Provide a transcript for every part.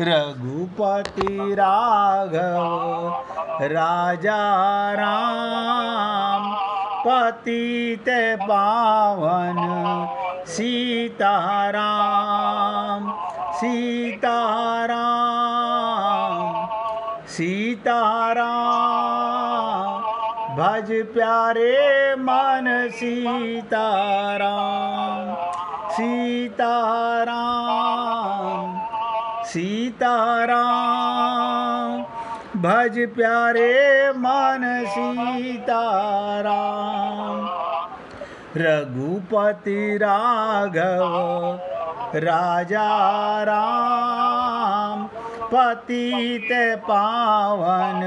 रघुपति राघव राजा राम, पतित पावन सीताराम। सीताराम सीताराम, भज प्यारे मन सीताराम। सीताराम सीताराम, भज प्यारे मन सीताराम। रघुपति राघव राजा राम, पतित पावन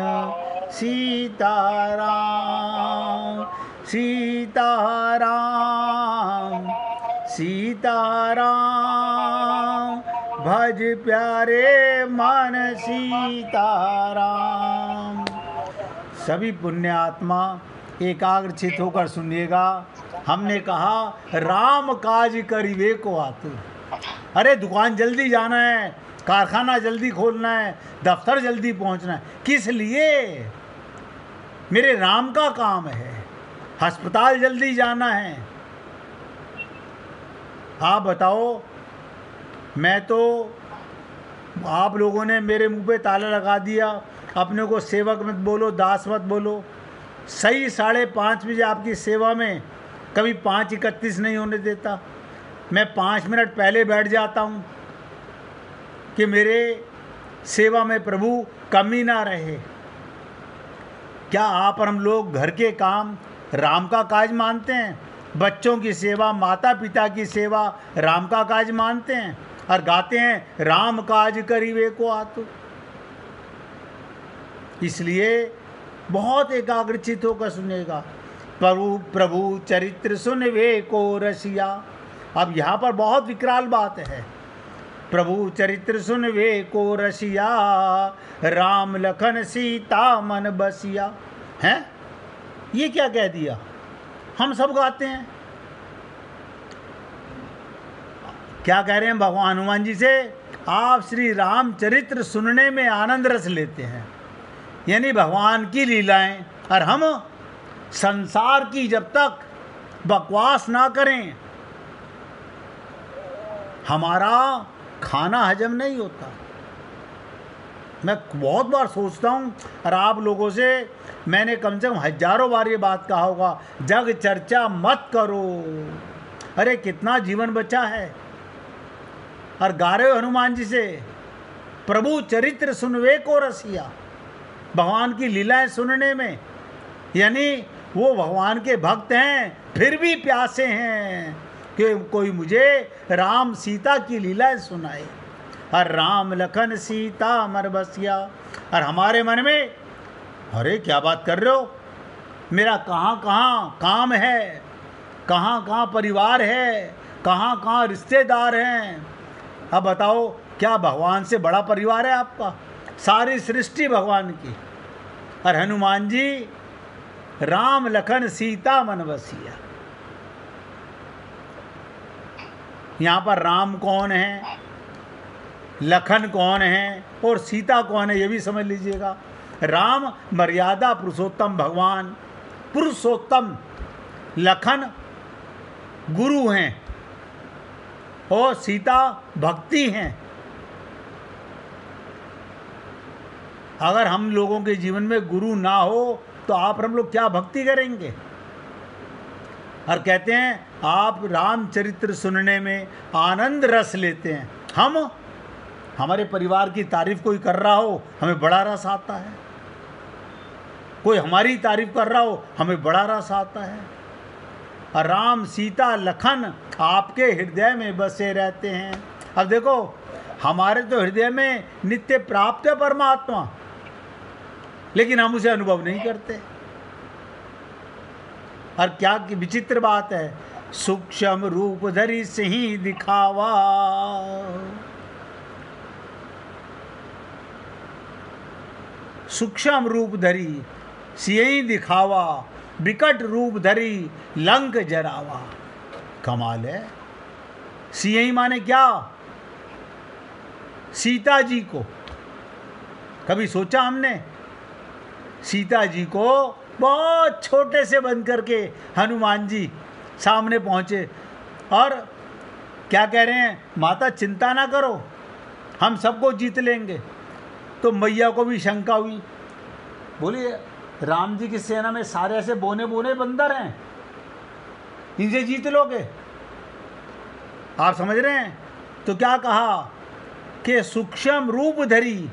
सीताराम। सीताराम सीताराम, भज प्यारे मन सीताराम। सभी पुण्यात्मा एकाग्रचित होकर सुनिएगा। हमने कहा राम काज करिवे को आतुर। अरे दुकान जल्दी जाना है, कारखाना जल्दी खोलना है, दफ्तर जल्दी पहुंचना है। किस लिए? मेरे राम का काम है। अस्पताल जल्दी जाना है। आप बताओ, मैं तो, आप लोगों ने मेरे मुंह पे ताला लगा दिया। अपने को सेवक मत बोलो, दास मत बोलो। सही 5:30 बजे आपकी सेवा में कभी 5:31 नहीं होने देता। मैं 5 मिनट पहले बैठ जाता हूँ कि मेरे सेवा में प्रभु कमी ना रहे। क्या आप और हम लोग घर के काम राम का काज मानते हैं? बच्चों की सेवा, माता पिता की सेवा राम का काज मानते हैं और गाते हैं राम काज करिवे को आतुर। इसलिए बहुत एकाग्रचित होकर सुनेगा। प्रभु चरित्र सुनवे को रसिया। अब यहाँ पर बहुत विकराल बात है। प्रभु चरित्र सुनवे को रसिया, राम लखन सीता मन बसिया। हैं? ये क्या कह दिया? हम सब गाते हैं। क्या कह रहे हैं भगवान हनुमान जी से? आप श्री राम चरित्र सुनने में आनंद रस लेते हैं, यानी भगवान की लीलाएं, और हम संसार की जब तक बकवास ना करें हमारा खाना हजम नहीं होता। मैं बहुत बार सोचता हूँ, और आप लोगों से मैंने कम से कम हजारों बार ये बात कहा होगा, जग चर्चा मत करो। अरे कितना जीवन बचा है। और गा रहे हो हनुमान जी से, प्रभु चरित्र सुनवे को रसिया। भगवान की लीलाएं सुनने में, यानी वो भगवान के भक्त हैं फिर भी प्यासे हैं कि कोई मुझे राम सीता की लीलाएं सुनाए। और राम लखन सीता अमर बसिया। और हमारे मन में, अरे क्या बात कर रहे हो, मेरा कहाँ कहाँ काम है, कहाँ कहाँ परिवार है, कहाँ कहाँ रिश्तेदार हैं। अब बताओ, क्या भगवान से बड़ा परिवार है आपका? सारी सृष्टि भगवान की। और हनुमान जी राम लखन सीता मन बसिया। यहाँ पर राम कौन है, लखन कौन है और सीता कौन है, ये भी समझ लीजिएगा। राम मर्यादा पुरुषोत्तम भगवान, पुरुषोत्तम। लखन गुरु हैं और सीता भक्ति हैं। अगर हम लोगों के जीवन में गुरु ना हो तो आप हम लोग क्या भक्ति करेंगे? और कहते हैं आप रामचरित्र सुनने में आनंद रस लेते हैं। हम, हमारे परिवार की तारीफ कोई कर रहा हो हमें बड़ा रस आता है, कोई हमारी तारीफ कर रहा हो हमें बड़ा रस आता है। और राम सीता लखन आपके हृदय में बसे रहते हैं। अब देखो, हमारे तो हृदय में नित्य प्राप्त है परमात्मा, लेकिन हम उसे अनुभव नहीं करते। और क्या की विचित्र बात है, सूक्ष्म रूप धरि सिंह दिखावा। सूक्ष्म रूप धरि सिंह दिखावा, विकट रूप धरि लंक जरावा। कमाल है। सिंह माने क्या? सीता जी को, कभी सोचा हमने? सीता जी को बहुत छोटे से बन करके हनुमान जी सामने पहुँचे और क्या कह रहे हैं, माता चिंता ना करो, हम सबको जीत लेंगे। तो मैया को भी शंका हुई, बोलिए राम जी की सेना में सारे ऐसे बोने बोने बंदर हैं, इनसे जीत लोगे? आप समझ रहे हैं? तो क्या कहा कि सूक्ष्म रूप धरी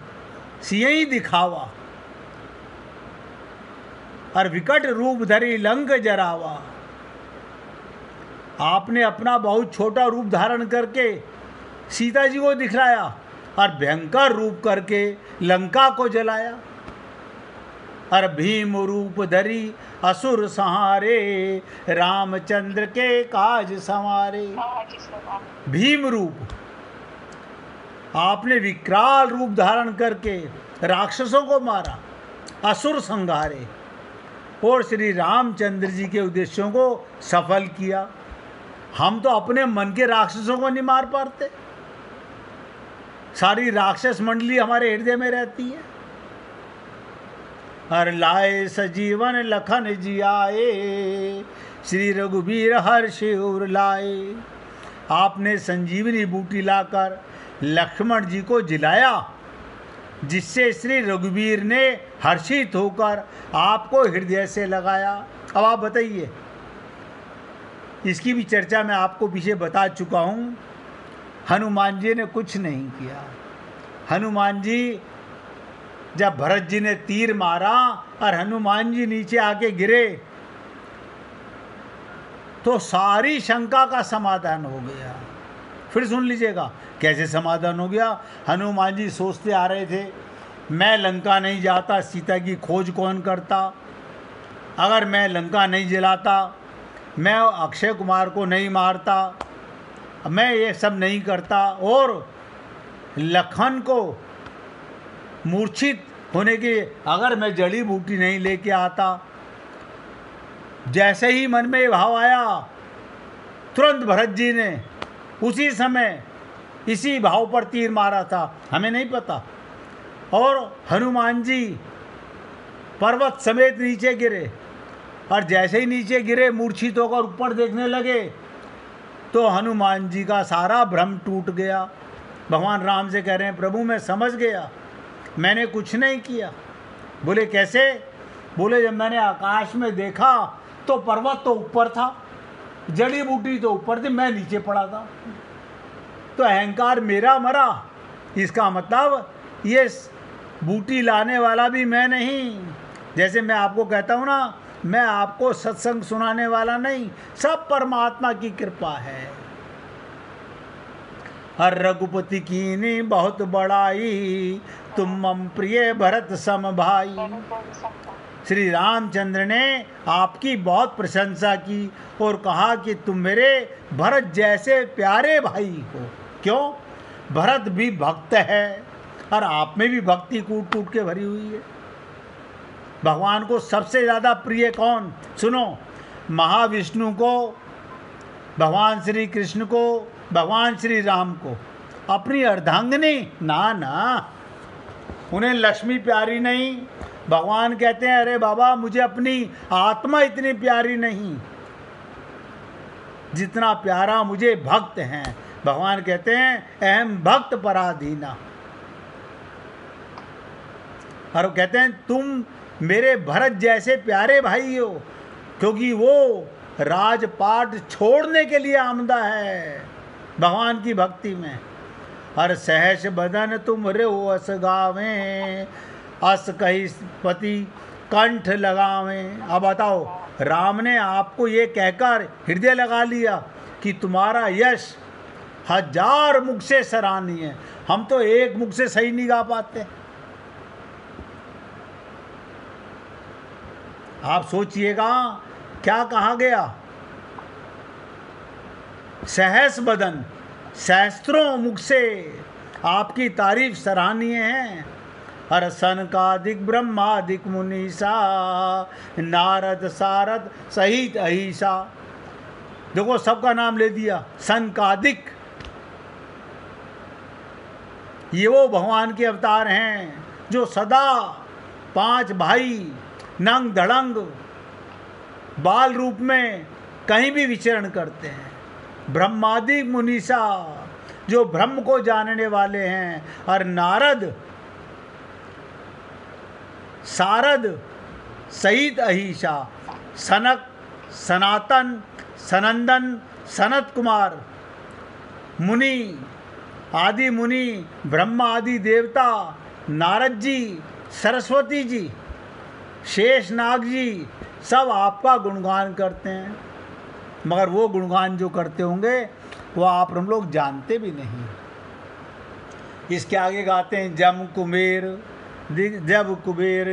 सियहि दिखावा और विकट रूप धरी लंक जरावा। आपने अपना बहुत छोटा रूप धारण करके सीता जी को दिखलाया और भयंकर रूप करके लंका को जलाया। और भीम रूप धरी असुर संहारे, रामचंद्र के काज संवारे। भीम रूप, आपने विकराल रूप धारण करके राक्षसों को मारा, असुर संहारे और श्री रामचंद्र जी के उद्देश्यों को सफल किया। हम तो अपने मन के राक्षसों को नहीं मार पाते, सारी राक्षस मंडली हमारे हृदय में रहती है। हर लाए सजीवन लखन जियाए, श्री रघुबीर हर्ष उर लाए। आपने संजीवनी बूटी लाकर लक्ष्मण जी को जिलाया, जिससे श्री रघुबीर ने हर्षित होकर आपको हृदय से लगाया। अब आप बताइए, इसकी भी चर्चा मैं आपको पीछे बता चुका हूँ। हनुमान जी ने कुछ नहीं किया। हनुमान जी, जब भरत जी ने तीर मारा और हनुमान जी नीचे आके गिरे तो सारी शंका का समाधान हो गया। फिर सुन लीजिएगा कैसे समाधान हो गया। हनुमान जी सोचते आ रहे थे, मैं लंका नहीं जाता, सीता की खोज कौन करता? अगर मैं लंका नहीं जलाता, मैं अक्षय कुमार को नहीं मारता, मैं ये सब नहीं करता और लखन को मूर्छित होने की अगर मैं जड़ी बूटी नहीं लेके आता। जैसे ही मन में भाव आया, तुरंत भरत जी ने उसी समय इसी भाव पर तीर मारा था, हमें नहीं पता। और हनुमान जी पर्वत समेत नीचे गिरे और जैसे ही नीचे गिरे मूर्छित होकर ऊपर देखने लगे तो हनुमान जी का सारा भ्रम टूट गया। भगवान राम से कह रहे हैं, प्रभु मैं समझ गया, मैंने कुछ नहीं किया। बोले कैसे? बोले जब मैंने आकाश में देखा तो पर्वत तो ऊपर था, जड़ी बूटी तो ऊपर थी, मैं नीचे पड़ा था, तो अहंकार मेरा मरा। इसका मतलब ये बूटी लाने वाला भी मैं नहीं। जैसे मैं आपको कहता हूँ ना, मैं आपको सत्संग सुनाने वाला नहीं, सब परमात्मा की कृपा है। हर रघुपति कीनी बहुत बड़ाई, तुम मम प्रिय भरत सम भाई। श्री रामचंद्र ने आपकी बहुत प्रशंसा की और कहा कि तुम मेरे भरत जैसे प्यारे भाई हो। क्यों? भरत भी भक्त है और आप में भी भक्ति कूट कूट के भरी हुई है। भगवान को सबसे ज़्यादा प्रिय कौन? सुनो, महाविष्णु को, भगवान श्री कृष्ण को, भगवान श्री राम को। अपनी अर्धांगिनी ना, उन्हें लक्ष्मी प्यारी नहीं। भगवान कहते हैं, अरे बाबा मुझे अपनी आत्मा इतनी प्यारी नहीं जितना प्यारा मुझे भक्त हैं। भगवान कहते हैं, अहम भक्त पराधीना। और वो कहते हैं तुम मेरे भरत जैसे प्यारे भाई हो, क्योंकि वो राजपाट छोड़ने के लिए आमदा है भगवान की भक्ति में। हर सहस बदन तुम रे अस गावें, अस कही पति कंठ लगावें। अब बताओ, राम ने आपको ये कहकर हृदय लगा लिया कि तुम्हारा यश 1000 मुख से सराहनीय है। हम तो एक मुख से सही नहीं गा पाते। आप सोचिएगा क्या कहा गया? सहस बदन, सहस्त्रों मुख से आपकी तारीफ सराहनीय है। हर सनकादिक ब्रह्मादिक मुनीसा, नारद सारद सहित अहिसा। देखो सबका नाम ले दिया, सनकादिक। ये वो भगवान के अवतार हैं जो सदा 5 भाई नंग धड़ंग बाल रूप में कहीं भी विचरण करते हैं। ब्रह्मादि मुनीषा जो ब्रह्म को जानने वाले हैं, और नारद सारद सहित अहिषा सनक सनातन सनंदन सनत कुमार मुनि आदि मुनि ब्रह्मा आदि देवता नारद जी सरस्वती जी शेषनाग जी सब आपका गुणगान करते हैं, मगर वो गुणगान जो करते होंगे वो आप हम लोग जानते भी नहीं। इसके आगे गाते हैं जब कुबेर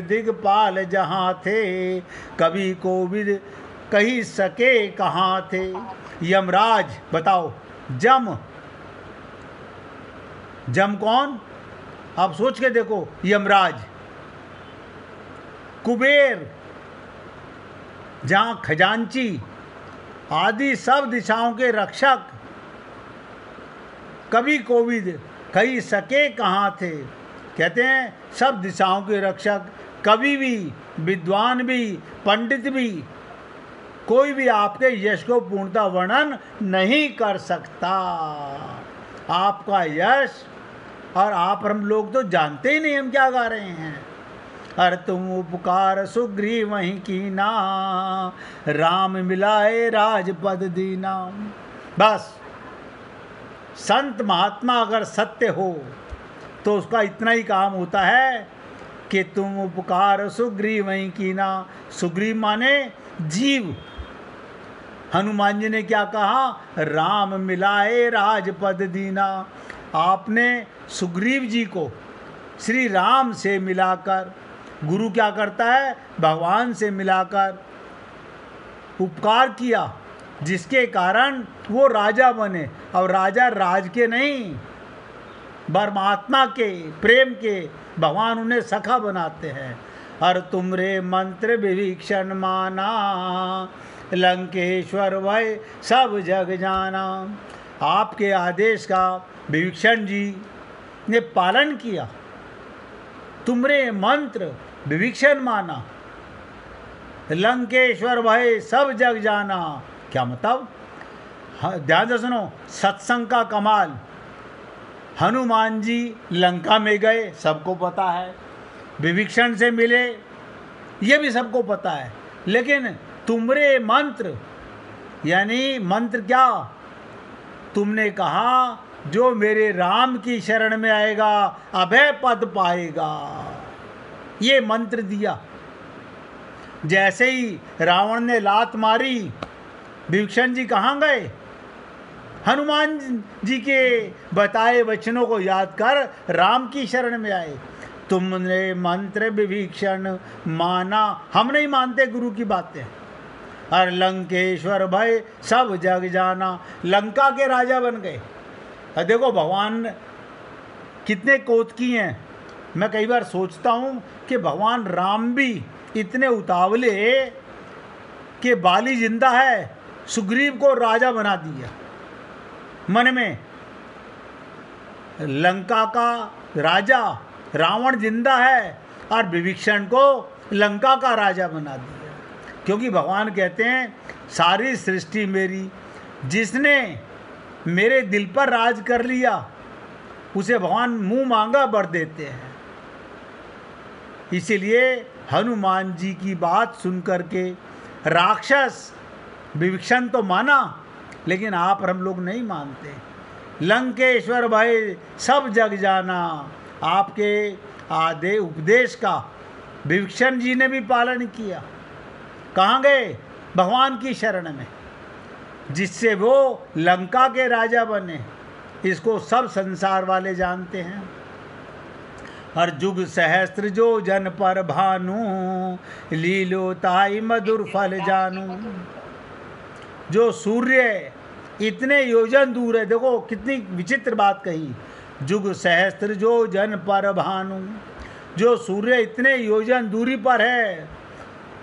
दिगपाल जहाँ थे, कभी कोविद कही सके कहाँ थे। यमराज बताओ, जम कौन? आप सोच के देखो, यमराज, कुबेर जहाँ खजांची आदि सब दिशाओं के रक्षक, कभी कोविद कही सके कहाँ थे। कहते हैं सब दिशाओं के रक्षक, कवि भी, विद्वान भी, पंडित भी, कोई भी आपके यश को पूर्णतः वर्णन नहीं कर सकता। आपका यश, और आप हम लोग तो जानते ही नहीं हम क्या गा रहे हैं। अरे तुम उपकार सुग्रीव वहीं कीना, राम मिलाए राजपद दीना। बस संत महात्मा अगर सत्य हो तो उसका इतना ही काम होता है कि तुम उपकार सुग्रीव वहीं कीना। सुग्रीव माने जीव। हनुमान जी ने क्या कहा? राम मिलाए राजपद दीना। आपने सुग्रीव जी को श्री राम से मिलाकर, गुरु क्या करता है? भगवान से मिलाकर उपकार किया, जिसके कारण वो राजा बने। और राजा राज के नहीं, परमात्मा के, प्रेम के, भगवान उन्हें सखा बनाते हैं। और तुमरे मंत्र विभीषण माना, लंकेश्वर वै सब जग जाना। आपके आदेश का विभीषण जी ने पालन किया। तुमरे मंत्र विभीषण माना, लंकेश्वर भय सब जग जाना। क्या मतलब? ध्यान से सुनो, सत्संग का कमाल। हनुमान जी लंका में गए, सबको पता है। विभीषण से मिले, ये भी सबको पता है। लेकिन तुमरे मंत्र, यानी मंत्र क्या? तुमने कहा जो मेरे राम की शरण में आएगा अभय पद पाएगा, ये मंत्र दिया। जैसे ही रावण ने लात मारी, विभीषण जी कहाँ गए? हनुमान जी के बताए वचनों को याद कर राम की शरण में आए। तुमने मंत्र विभीषण माना। हम नहीं मानते गुरु की बातें। और लंकेश्वर भय सब जग जाना, लंका के राजा बन गए। देखो भगवान कितने कोतकी हैं। मैं कई बार सोचता हूँ कि भगवान राम भी इतने उतावले कि बाली जिंदा है, सुग्रीव को राजा बना दिया। मन में लंका का राजा रावण जिंदा है और विभीषण को लंका का राजा बना दिया। क्योंकि भगवान कहते हैं सारी सृष्टि मेरी, जिसने मेरे दिल पर राज कर लिया उसे भगवान मुंह मांगा वर देते हैं। इसीलिए हनुमान जी की बात सुनकर के राक्षस विभीषण तो माना, लेकिन आप हम लोग नहीं मानते। लंकेश्वर भाई सब जग जाना, आपके आधे उपदेश का विभीषण जी ने भी पालन किया। कहाँ गए? भगवान की शरण में, जिससे वो लंका के राजा बने। इसको सब संसार वाले जानते हैं। हर जुग सहस्त्र जो जन पर भानु, लीलो ताई मधुर फल जानू। जो सूर्य इतने योजन दूर है, देखो कितनी विचित्र बात कही। जुग सहस्त्र जो जन पर भानु, जो सूर्य इतने योजन दूरी पर है,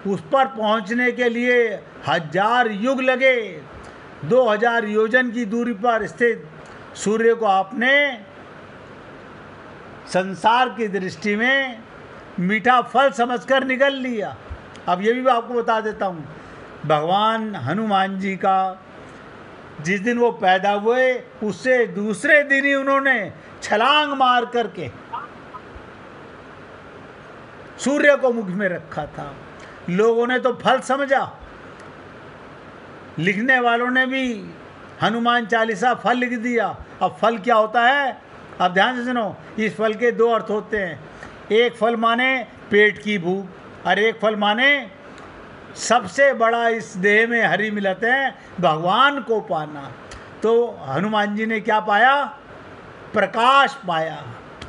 उस पर पहुंचने के लिए 1000 युग लगे। 2000 योजन की दूरी पर स्थित सूर्य को आपने संसार की दृष्टि में मीठा फल समझकर निगल लिया। अब ये भी मैं आपको बता देता हूँ, भगवान हनुमान जी का जिस दिन वो पैदा हुए उससे दूसरे दिन ही उन्होंने छलांग मार करके सूर्य को मुख में रखा था। लोगों ने तो फल समझा, लिखने वालों ने भी हनुमान चालीसा फल लिख दिया। अब फल क्या होता है, अब ध्यान से सुनो, इस फल के दो अर्थ होते हैं। एक फल माने पेट की भूख और एक फल माने सबसे बड़ा इस देह में हरि मिलत है, भगवान को पाना। तो हनुमान जी ने क्या पाया, प्रकाश पाया,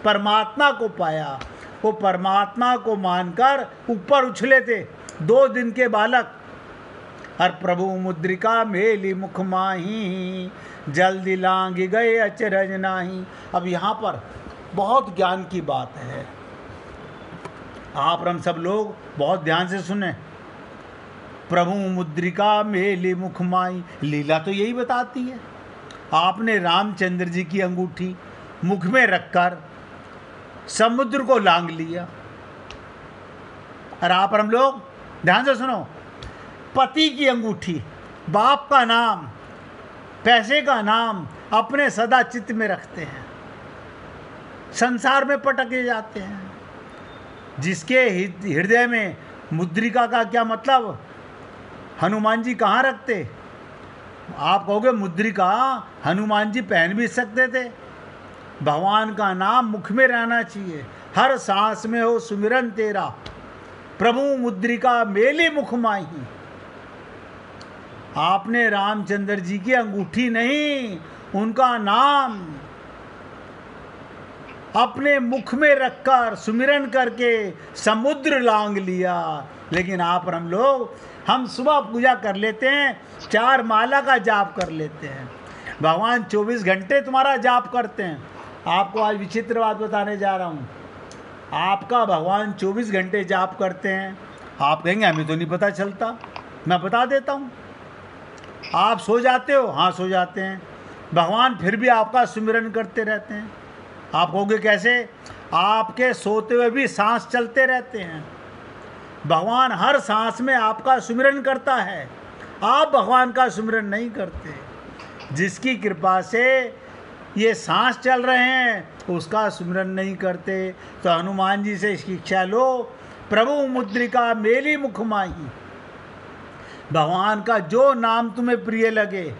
परमात्मा को पाया। वो परमात्मा को मानकर ऊपर उछले थे 2 दिन के बालक। और प्रभु मुद्रिका मेली मुख माही, जल्दी लांग गए अचरज नाही। अब यहाँ पर बहुत ज्ञान की बात है, आप हम सब लोग बहुत ध्यान से सुने। प्रभु मुद्रिका मेली मुख माही, लीला तो यही बताती है। आपने रामचंद्र जी की अंगूठी मुख में रखकर समुद्र को लांग लिया। और आप हम लोग ध्यान से सुनो, पति की अंगूठी, बाप का नाम, पैसे का नाम अपने सदा चित्त में रखते हैं, संसार में पटके जाते हैं। जिसके हृदय में मुद्रिका का क्या मतलब, हनुमान जी कहाँ रखते? आप कहोगे मुद्रिका हनुमान जी पहन भी सकते थे। भगवान का नाम मुख में रहना चाहिए, हर सांस में हो सुमिरन तेरा। प्रभु मुद्रिका मेली मुख माही। आपने रामचंद्र जी की अंगूठी नहीं, उनका नाम अपने मुख में रखकर सुमिरन करके समुद्र लांग लिया। लेकिन आप और हम लोग, हम सुबह पूजा कर लेते हैं, 4 माला का जाप कर लेते हैं, भगवान 24 घंटे तुम्हारा जाप करते हैं। आपको आज विचित्र बात बताने जा रहा हूँ, आपका भगवान 24 घंटे जाप करते हैं। आप कहेंगे हमें तो नहीं पता चलता, मैं बता देता हूँ। आप सो जाते हो, हाँ सो जाते हैं, भगवान फिर भी आपका सुमिरन करते रहते हैं। आप कहोगे कैसे? आपके सोते हुए भी सांस चलते रहते हैं, भगवान हर सांस में आपका सुमिरन करता है। आप भगवान का सुमिरन नहीं करते। जिसकी कृपा से ये सांस चल रहे हैं उसका सुमिरन नहीं करते। तो हनुमान जी से शिक्षा लो, प्रभु मुद्रिका मेली मुख माही। भगवान का जो नाम तुम्हें प्रिय लगे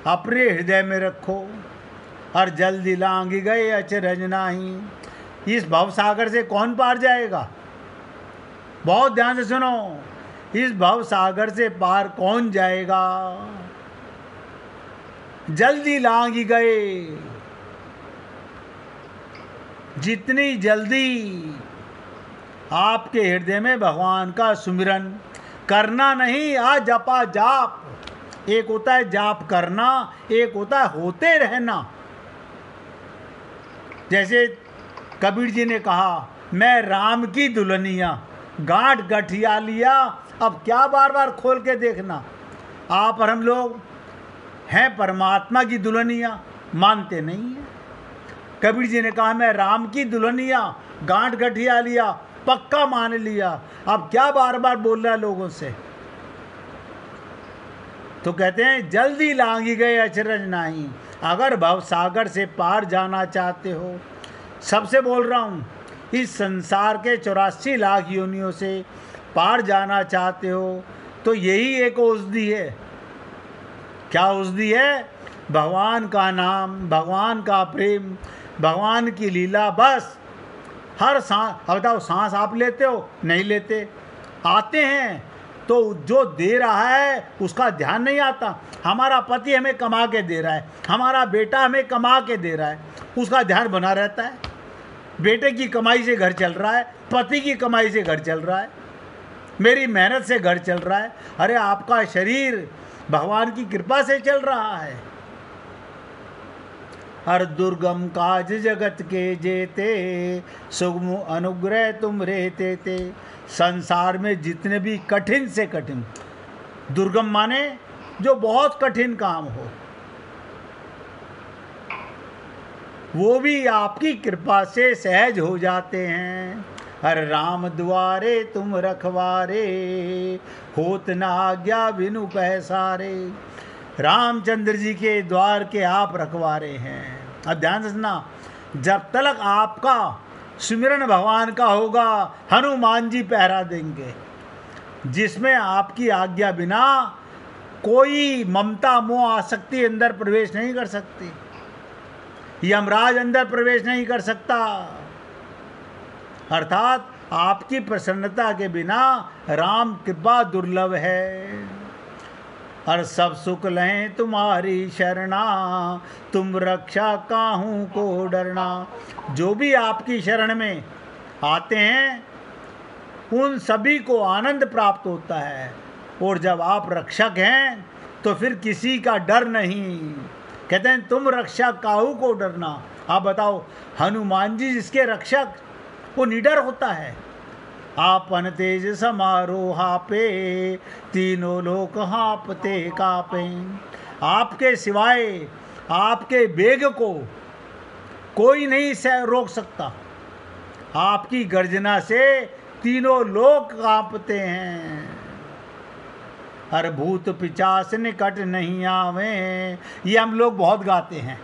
अपने हृदय में रखो। और जल्दी लांग गए अचरज नाही। इस भवसागर से कौन पार जाएगा? बहुत ध्यान से सुनो, इस भवसागर से पार कौन जाएगा? जल्दी लांग गए। जितनी जल्दी आपके हृदय में भगवान का सुमिरन करना नहीं, आ जपा जाप। एक होता है जाप करना, एक होता है होते रहना। जैसे कबीर जी ने कहा, मैं राम की दुल्हनिया गांठ गठिया लिया। अब क्या बार बार खोल के देखना? आप और हम लोग हैं परमात्मा की दुल्हनिया, मानते नहीं है। कबीर जी ने कहा, मैं राम की दुल्हनिया गांठ गठिया लिया, पक्का मान लिया। अब क्या बार बार बोल रहा है लोगों से? तो कहते हैं जल्दी लांगी गए अचरज नहीं। अगर भवसागर से पार जाना चाहते हो, सबसे बोल रहा हूँ, इस संसार के 84 लाख योनियों से पार जाना चाहते हो, तो यही एक औषधि है। क्या औषधि है? भगवान का नाम, भगवान का प्रेम, भगवान की लीला। बस हर सांस, बताओ सांस आप लेते हो? नहीं लेते। आते हैं तो जो दे रहा है उसका ध्यान नहीं आता। हमारा पति हमें कमा के दे रहा है, हमारा बेटा हमें कमा के दे रहा है, उसका ध्यान बना रहता है। बेटे की कमाई से घर चल रहा है, पति की कमाई से घर चल रहा है, मेरी मेहनत से घर चल रहा है। अरे आपका शरीर भगवान की कृपा से चल रहा है। हर दुर्गम काज जगत के जेते, सुगम अनुग्रह तुम रहते थे। संसार में जितने भी कठिन से कठिन, दुर्गम माने जो बहुत कठिन काम हो, वो भी आपकी कृपा से सहज हो जाते हैं। हर राम द्वारे तुम रखवारे, होत न आज्ञा बिनु पैसारे। रामचंद्र जी के द्वार के आप रखवारे हैं। अब ध्यान से सुनना, जब तक आपका सुमिरन भगवान का होगा, हनुमान जी पहरा देंगे, जिसमें आपकी आज्ञा बिना कोई ममता मोह आसक्ति अंदर प्रवेश नहीं कर सकती, यमराज अंदर प्रवेश नहीं कर सकता। अर्थात आपकी प्रसन्नता के बिना राम कृपा दुर्लभ है। और सब सुख लें तुम्हारी शरणा, तुम रक्षा काहू को डरना। जो भी आपकी शरण में आते हैं उन सभी को आनंद प्राप्त होता है, और जब आप रक्षक हैं तो फिर किसी का डर नहीं। कहते हैं तुम रक्षा काहू को डरना। आप बताओ, हनुमान जी जिसके रक्षक, वो निडर होता है। आपन तेज समारोहा पे, तीनों लोक हाँपते कापे। आपके सिवाय आपके वेग को कोई नहीं रोक सकता। आपकी गर्जना से तीनों लोक कांपते हैं। हर भूत पिचास निकट नहीं आवे। ये हम लोग बहुत गाते हैं।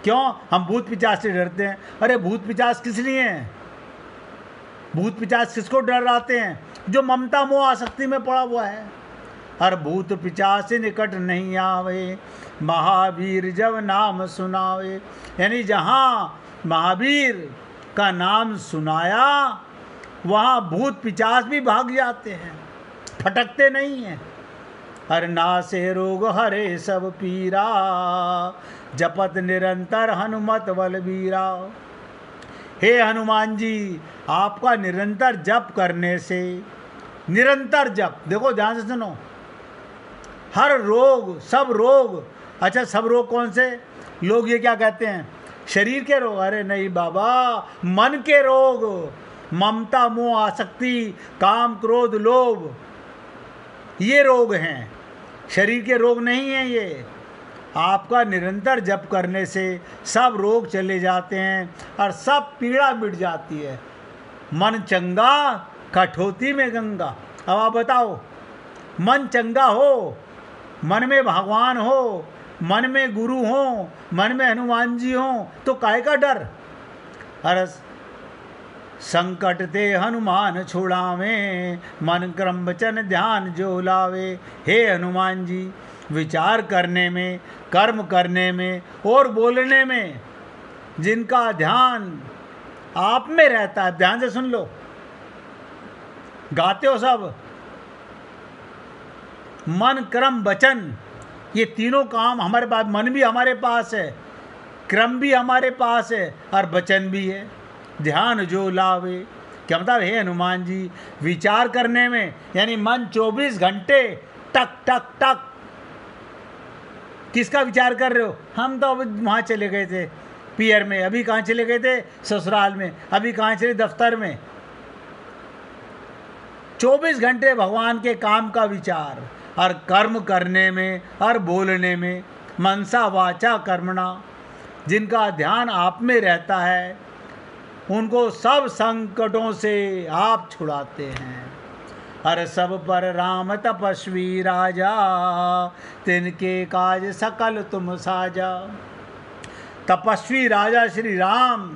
क्यों हम भूत पिचास से डरते हैं? अरे भूत पिचास किस लिए हैं? भूत पिचास किसको डराते हैं? जो ममता मोह आसक्ति में पड़ा हुआ है। हर भूत पिचास निकट नहीं आवे, महावीर जब नाम सुनावे। यानी जहाँ महावीर का नाम सुनाया वहाँ भूत पिचास भी भाग जाते हैं, फटकते नहीं हैं। हर नासे रोग हरे सब पीरा, जपत निरंतर हनुमत बलबीरा। हे हनुमान जी, आपका निरंतर जप करने से, निरंतर जप, देखो ध्यान से सुनो, हर रोग, सब रोग, अच्छा सब रोग कौन से? लोग ये क्या कहते हैं, शरीर के रोग? अरे नहीं बाबा, मन के रोग, ममता मोह आसक्ति काम क्रोध लोभ, ये रोग हैं, शरीर के रोग नहीं हैं ये। आपका निरंतर जप करने से सब रोग चले जाते हैं और सब पीड़ा मिट जाती है। मन चंगा कठौती में गंगा। अब आप बताओ, मन चंगा हो, मन में भगवान हो, मन में गुरु हो, मन में हनुमान जी हो, तो काहे का डर? अरे संकट ते हनुमान छुड़ावे, मन क्रम वचन ध्यान जो लावे। हे हनुमान जी, विचार करने में, कर्म करने में और बोलने में जिनका ध्यान आप में रहता है, ध्यान से सुन लो, गाते हो सब, मन क्रम वचन, ये तीनों काम हमारे पास, मन भी हमारे पास है, क्रम भी हमारे पास है और वचन भी है। ध्यान जो लावे, क्या मतलब? हे हनुमान जी, विचार करने में, यानी मन 24 घंटे टक टक टक, किसका विचार कर रहे हो? हम तो अभी वहाँ चले गए थे पियर में, अभी कहाँ चले गए थे? ससुराल में, अभी कहाँ चले? दफ्तर में। 24 घंटे भगवान के काम का विचार, और कर्म करने में और बोलने में, मनसा वाचा कर्मणा, जिनका ध्यान आप में रहता है उनको सब संकटों से आप छुड़ाते हैं। हर सब पर राम तपस्वी राजा, तिनके काज सकल तुम साजा। तपस्वी राजा श्री राम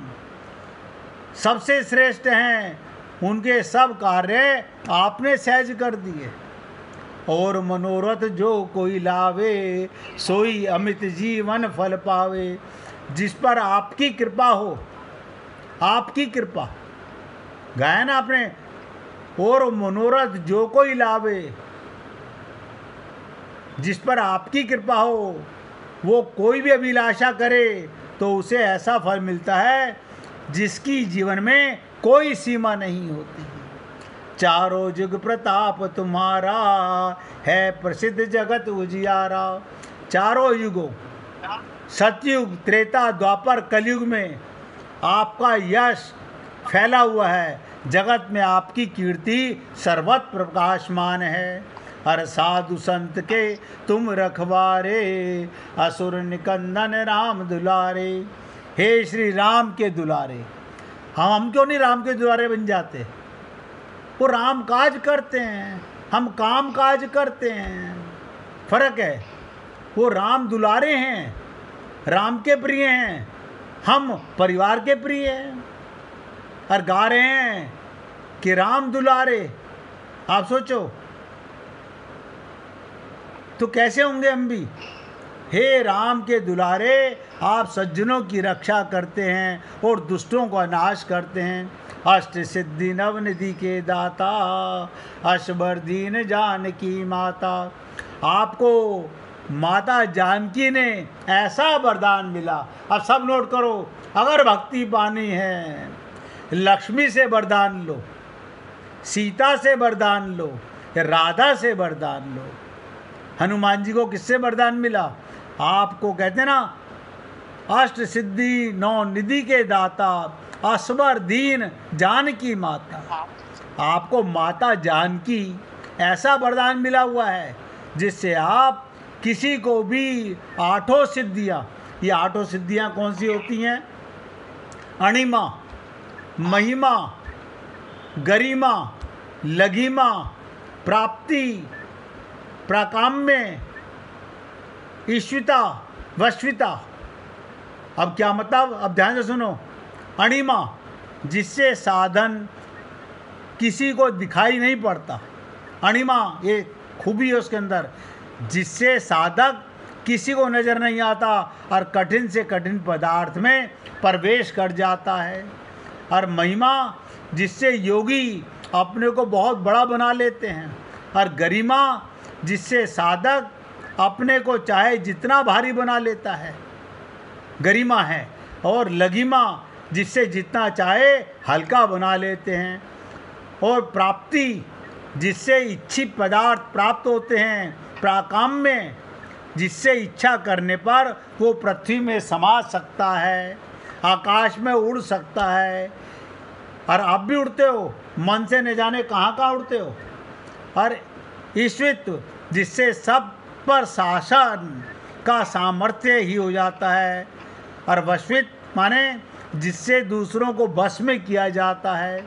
सबसे श्रेष्ठ हैं, उनके सब कार्य आपने सहज कर दिए। और मनोरथ जो कोई लावे, सोई अमित जीवन फल पावे। जिस पर आपकी कृपा हो, आपकी कृपा, गाया ना आपने, और मनोरथ जो कोई लावे, जिस पर आपकी कृपा हो, वो कोई भी अभिलाषा करे तो उसे ऐसा फल मिलता है जिसकी जीवन में कोई सीमा नहीं होती। चारों युग प्रताप तुम्हारा, है प्रसिद्ध जगत उजियारा। चारों युगों, सतयुग, त्रेता, द्वापर, कलयुग में आपका यश फैला हुआ है, जगत में आपकी कीर्ति सर्वत्र प्रकाशमान है। हर साधु संत के तुम रखवारे, असुर निकंदन राम दुलारे। हे श्री राम के दुलारे। हम क्यों नहीं राम के दुलारे बन जाते? वो राम काज करते हैं, हम काम काज करते हैं, फर्क है। वो राम दुलारे हैं, राम के प्रिय हैं, हम परिवार के प्रिय हैं और गा रहे हैं कि राम दुलारे। आप सोचो तो कैसे होंगे हम भी। हे राम के दुलारे, आप सज्जनों की रक्षा करते हैं और दुष्टों का नाश करते हैं। अष्ट सिद्धि नवनिधि के दाता, अशबर दीन जानकी माता। आपको माता जानकी ने ऐसा वरदान मिला। अब सब नोट करो, अगर भक्ति पानी है, लक्ष्मी से वरदान लो, सीता से वरदान लो, राधा से वरदान लो। हनुमान जी को किससे वरदान मिला? आपको कहते ना, अष्ट सिद्धि नौ निधि के दाता, असवर दीन जानकी माता। आपको माता जानकी ऐसा वरदान मिला हुआ है जिससे आप किसी को भी आठों सिद्धियाँ, ये आठों सिद्धियाँ कौन सी होती हैं? अणिमा, महिमा, गरिमा, लघिमा, प्राप्ति, प्राकाम्य, ईश्विता, वश्विता। अब क्या मतलब? अब ध्यान से सुनो। अणिमा, जिससे साधन किसी को दिखाई नहीं पड़ता। अणिमा ये खूबी है उसके अंदर, जिससे साधक किसी को नज़र नहीं आता और कठिन से कठिन पदार्थ में प्रवेश कर जाता है। और महिमा, जिससे योगी अपने को बहुत बड़ा बना लेते हैं। और गरिमा, जिससे साधक अपने को चाहे जितना भारी बना लेता है, गरिमा है। और लघिमा, जिससे जितना चाहे हल्का बना लेते हैं। और प्राप्ति, जिससे इच्छित पदार्थ प्राप्त होते हैं। प्राकाम्य, जिससे इच्छा करने पर वो पृथ्वी में समा सकता है, आकाश में उड़ सकता है। और आप भी उड़ते हो, मन से न जाने कहाँ कहाँ उड़ते हो। और ईश्वित, जिससे सब पर शासन का सामर्थ्य ही हो जाता है। और वश्वित माने जिससे दूसरों को वश में किया जाता है।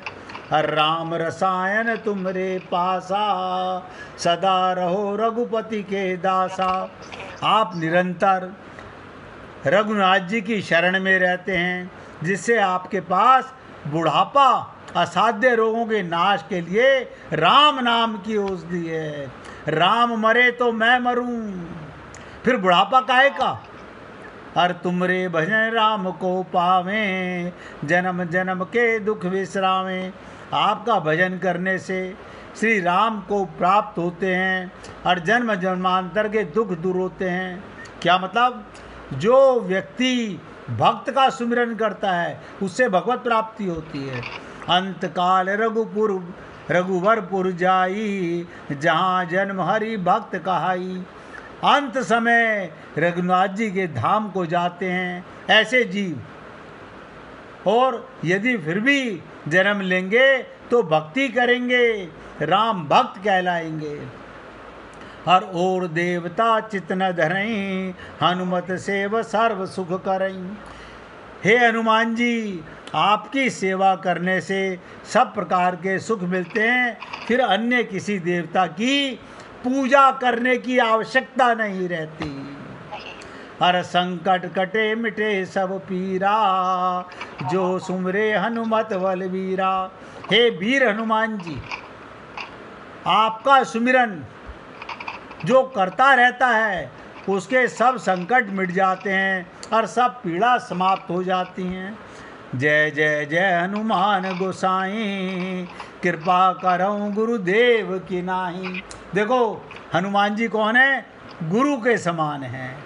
राम रसायन तुमरे पासा, सदा रहो रघुपति के दासा। आप निरंतर रघुनाथ जी की शरण में रहते हैं, जिससे आपके पास बुढ़ापा असाध्य रोगों के नाश के लिए राम नाम की औषधि है। राम मरे तो मैं मरूं, फिर बुढ़ापा काहे का? और तुमरे भजन राम को पावें, जन्म जन्म के दुख विश्रामें। आपका भजन करने से श्री राम को प्राप्त होते हैं और जन्म जन्मांतर के दुख दूर होते हैं। क्या मतलब? जो व्यक्ति भक्त का सुमिरन करता है उससे भगवत प्राप्ति होती है। अंत काल रघुवरपुर जाई, जहाँ जन्म हरि भक्त कहाई। अंत समय रघुनाथ जी के धाम को जाते हैं ऐसे जीव, और यदि फिर भी जन्म लेंगे तो भक्ति करेंगे, राम भक्त कहलाएंगे। और देवता चित न धरई, हनुमत सेव सर्व सुख करई। हे हनुमान जी, आपकी सेवा करने से सब प्रकार के सुख मिलते हैं, फिर अन्य किसी देवता की पूजा करने की आवश्यकता नहीं रहती। हर संकट कटे मिटे सब पीरा, जो सुमरे हनुमत बलवीरा। हे वीर हनुमान जी, आपका सुमिरन जो करता रहता है उसके सब संकट मिट जाते हैं और सब पीड़ा समाप्त हो जाती हैं। जय जय जय हनुमान गोसाई, कृपा करऊं गुरुदेव की नाही। देखो हनुमान जी कौन है? गुरु के समान हैं।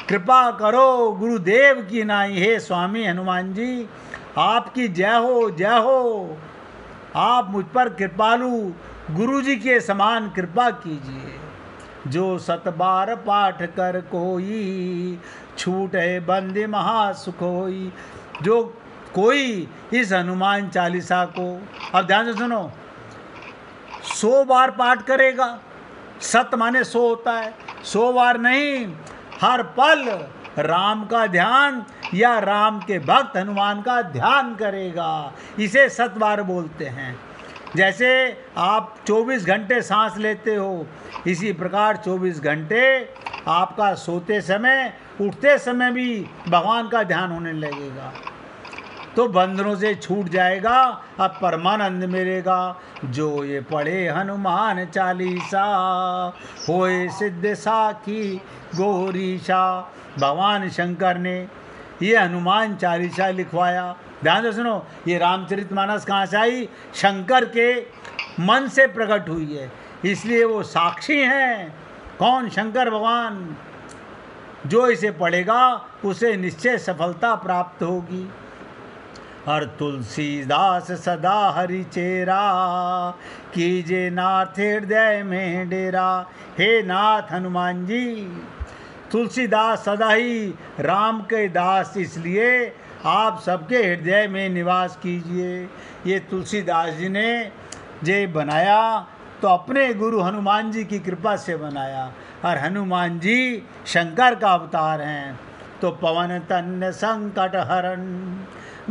कृपा करो गुरुदेव की नाही। हे स्वामी हनुमान जी, आपकी जय हो, जय हो। आप मुझ पर कृपालु गुरु जी के समान कृपा कीजिए। जो 7 बार पाठ कर कोई, छूटे बंदे महासुख होई। जो कोई इस हनुमान चालीसा को, अब ध्यान से सुनो, 100 बार पाठ करेगा, 7 माने 100 होता है, 100 बार नहीं, हर पल राम का ध्यान या राम के भक्त हनुमान का ध्यान करेगा। इसे सतबार बोलते हैं। जैसे आप 24 घंटे सांस लेते हो, इसी प्रकार 24 घंटे आपका सोते समय, उठते समय भी भगवान का ध्यान होने लगेगा, तो बंधनों से छूट जाएगा, अब परमानंद मिलेगा। जो ये पढ़े हनुमान चालीसा, होए सिद्ध साखी गौरीशा। भगवान शंकर ने ये हनुमान चालीसा लिखवाया। ध्यान से सुनो, ये रामचरितमानस कहाँ से आई? शंकर के मन से प्रकट हुई है, इसलिए वो साक्षी हैं। कौन? शंकर भगवान। जो इसे पढ़ेगा उसे निश्चय सफलता प्राप्त होगी। हर तुलसीदास सदा हरि चेरा, कीजे नाथ हृदय में डेरा। हे नाथ हनुमान जी, तुलसीदास सदा ही राम के दास, इसलिए आप सबके हृदय में निवास कीजिए। ये तुलसीदास जी ने जे बनाया तो अपने गुरु हनुमान जी की कृपा से बनाया, और हनुमान जी शंकर का अवतार हैं। तो पवन तन्न संकट हरण,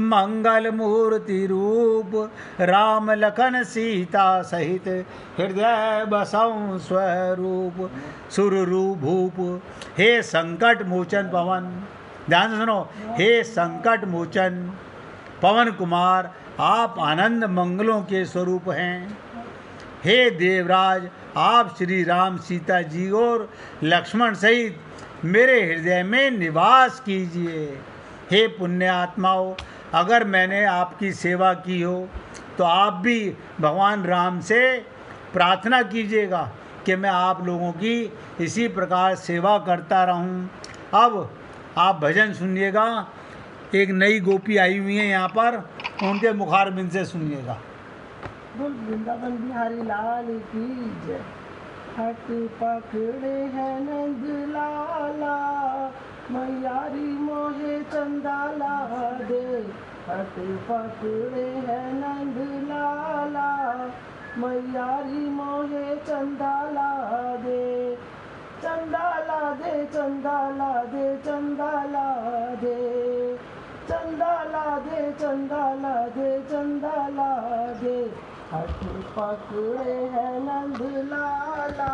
मंगल मूर्ति रूप, राम लखन सीता सहित, हृदय बसौ स्वरूप। सुररूप भूप, हे संकट मोचन पवन। ध्यान से सुनो, हे संकट मोचन पवन कुमार, आप आनंद मंगलों के स्वरूप हैं। हे देवराज, आप श्री राम सीता जी और लक्ष्मण सहित मेरे हृदय में निवास कीजिए। हे पुण्य आत्माओं, अगर मैंने आपकी सेवा की हो तो आप भी भगवान राम से प्रार्थना कीजिएगा कि मैं आप लोगों की इसी प्रकार सेवा करता रहूं। अब आप भजन सुनिएगा, एक नई गोपी आई हुई है यहाँ पर, उनके मुखारबिंद से सुनिएगा। बोल वृंदावन बिहारी लाल की जय। हट पकड़े हैं नंद लाला, मैयारी मोहे चंदाला दे। हट पकड़े हैं नंद लाला, मैयारी मोहे चंदाला दे। चंदाला दे, चंदाला दे, चंदाला दे, चंदाला दे, चंदाला दे, चंदाला दे। हट पकड़े हैं नंद लाला,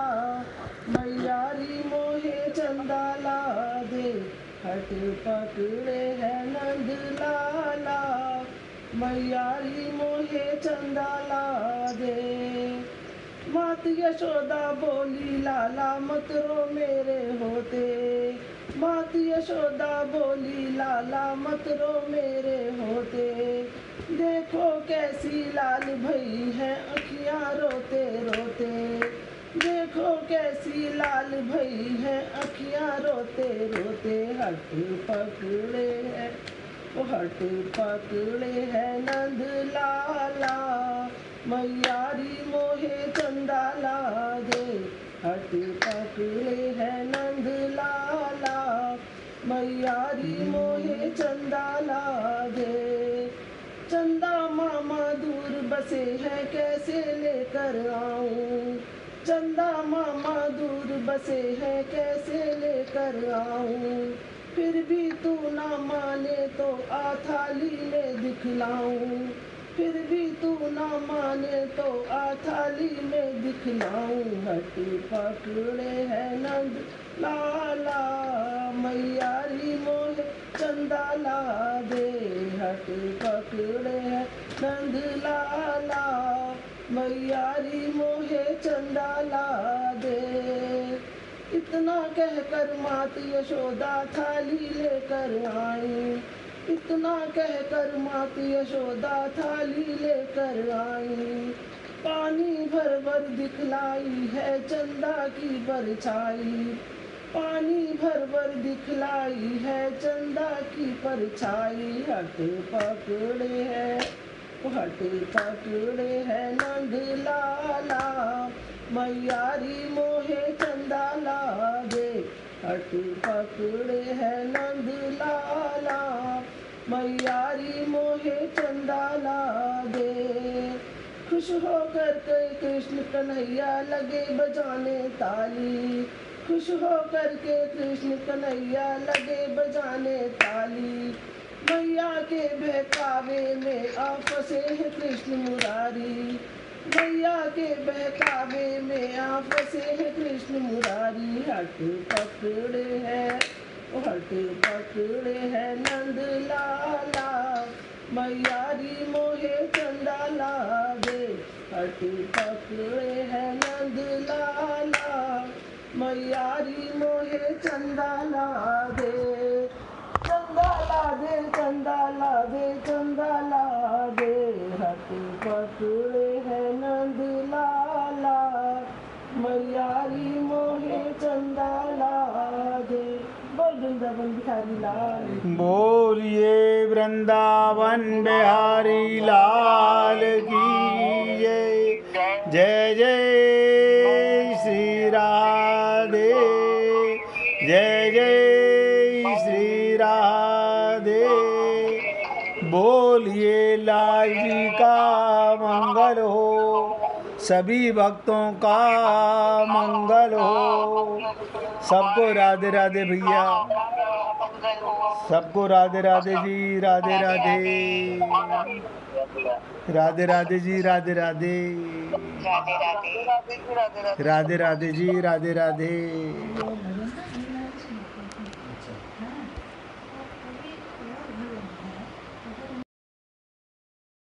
मैयारी मोहे चंदाला दे। हट पकड़े हैं नंद लाला, मैयारी मोहे चंदाला दे। मात यशोदा बोली लाला मत रो मेरे होते। मात यशोदा बोली लाला मत रो मेरे होते। देखो कैसी लाल भई है अखियाँ रोते रोते। देखो कैसी लाल भई है अखियाँ रोते रोते। हट पकड़े है, हट पकड़े है नंद लाला, मैयारी मोहे चंदाला दे। हट पकड़े है नंद लाला, मैयारी मोहे चंदाला दे। चंदा मामा दूर बसे हैं कैसे लेकर आऊं। चंदा मामा दूर बसे हैं कैसे लेकर आऊं। फिर भी तू ना माने तो आ थाली में दिखलाऊं। फिर भी तू ना माने तो आ थाली में दिखलाऊं। हट पकड़े है नंद लाला, मैयारी मोहे चंदाला दे। हट पकड़े है नंद लाला, मैयारी मोहे चंदाला दे। इतना कहकर मात यशोदा थाली लेकर आई। इतना कहकर मात यशोदा थाली लेकर आई। पानी भर भर दिखलाई है चंदा की परछाई। पानी भर भर दिखलाई है चंदा की परछाई। हट पकड़े है, हट पकड़े है नंद लाला, मैयारी मोहे चंदाला दे। हट पकड़े है नंद लाला, मैयारी मोहे चंदाला दे। खुश होकर के कृष्ण कन्हैया लगे बजाने ताली। खुश हो करके कृष्ण कन्हैया लगे बजाने ताली। मैया के बहकावे में आ फंसे हैं कृष्ण मुरारी। मैया के बहकावे में आ फंसे हैं कृष्ण मुरारी। हट पकड़े हैं, हट पकड़े हैं नंद लाला, मैयारी मोहे चंदा ला दे। हट पकड़े हैं नंद लाला, मैयारी मोहे चंदा ला दे। चंदा ला दे, चंदा ला दे, चंदा ला दे। हट पकड़े हैं नंद लाला, मैयारी मोहे चंदा ला दे। बोल वृंदावन बिहारी लाल की। बोलिए वृंदावन बिहारी लाल की जय। जय जय श्री राधे, जय जय श्री राधे। बोलिए लाल जी का मंगल हो, सभी भक्तों का मंगल हो। सबको राधे राधे भैया, सबको राधे राधे जी, राधे राधे, राधे राधे जी, राधे राधे, राधे राधे जी, राधे राधे।